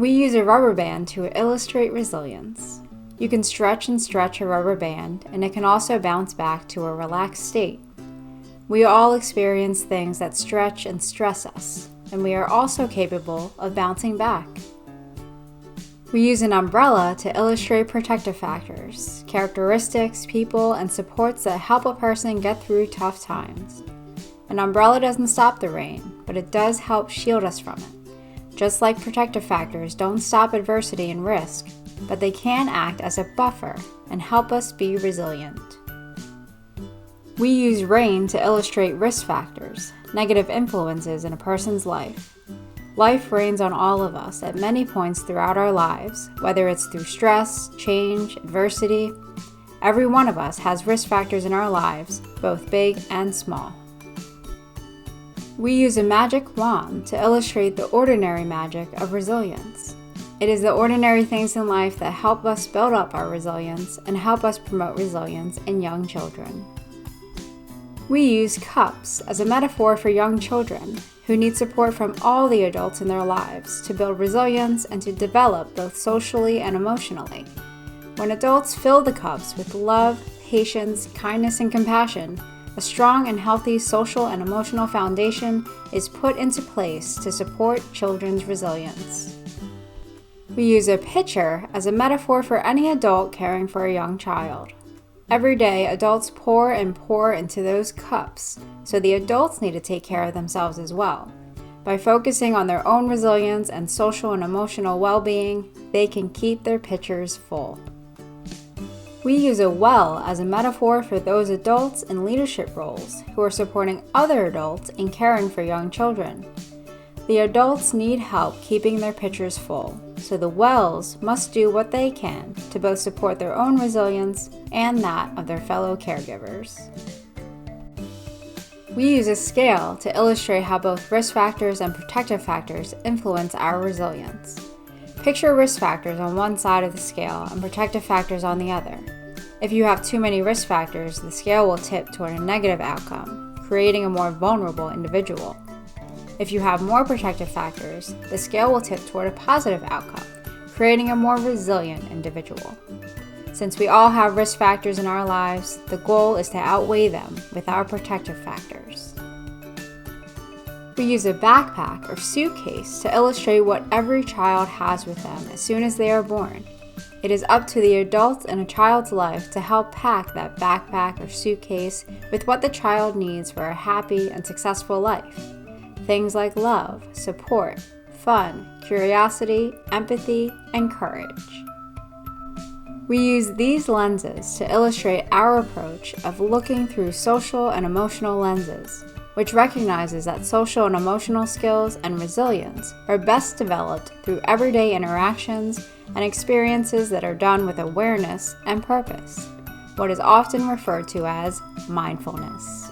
We use a rubber band to illustrate resilience. You can stretch and stretch a rubber band, and it can also bounce back to a relaxed state. We all experience things that stretch and stress us, and we are also capable of bouncing back. We use an umbrella to illustrate protective factors, characteristics, people, and supports that help a person get through tough times. An umbrella doesn't stop the rain, but it does help shield us from it. Just like protective factors don't stop adversity and risk, but they can act as a buffer and help us be resilient. We use rain to illustrate risk factors, negative influences in a person's life. Life rains on all of us at many points throughout our lives, whether it's through stress, change, adversity. Every one of us has risk factors in our lives, both big and small. We use a magic wand to illustrate the ordinary magic of resilience. It is the ordinary things in life that help us build up our resilience and help us promote resilience in young children. We use cups as a metaphor for young children who need support from all the adults in their lives to build resilience and to develop both socially and emotionally. When adults fill the cups with love, patience, kindness, and compassion, a strong and healthy social and emotional foundation is put into place to support children's resilience. We use a pitcher as a metaphor for any adult caring for a young child. Every day, adults pour and pour into those cups, so the adults need to take care of themselves as well. By focusing on their own resilience and social and emotional well-being, they can keep their pitchers full. We use a well as a metaphor for those adults in leadership roles who are supporting other adults in caring for young children. The adults need help keeping their pitchers full, so the wells must do what they can to both support their own resilience and that of their fellow caregivers. We use a scale to illustrate how both risk factors and protective factors influence our resilience. Picture risk factors on one side of the scale and protective factors on the other. If you have too many risk factors, the scale will tip toward a negative outcome, creating a more vulnerable individual. If you have more protective factors, the scale will tip toward a positive outcome, creating a more resilient individual. Since we all have risk factors in our lives, the goal is to outweigh them with our protective factors. We use a backpack or suitcase to illustrate what every child has with them as soon as they are born. It is up to the adult in a child's life to help pack that backpack or suitcase with what the child needs for a happy and successful life. Things like love, support, fun, curiosity, empathy, and courage. We use these lenses to illustrate our approach of looking through social and emotional lenses, which recognizes that social and emotional skills and resilience are best developed through everyday interactions and experiences that are done with awareness and purpose, what is often referred to as mindfulness.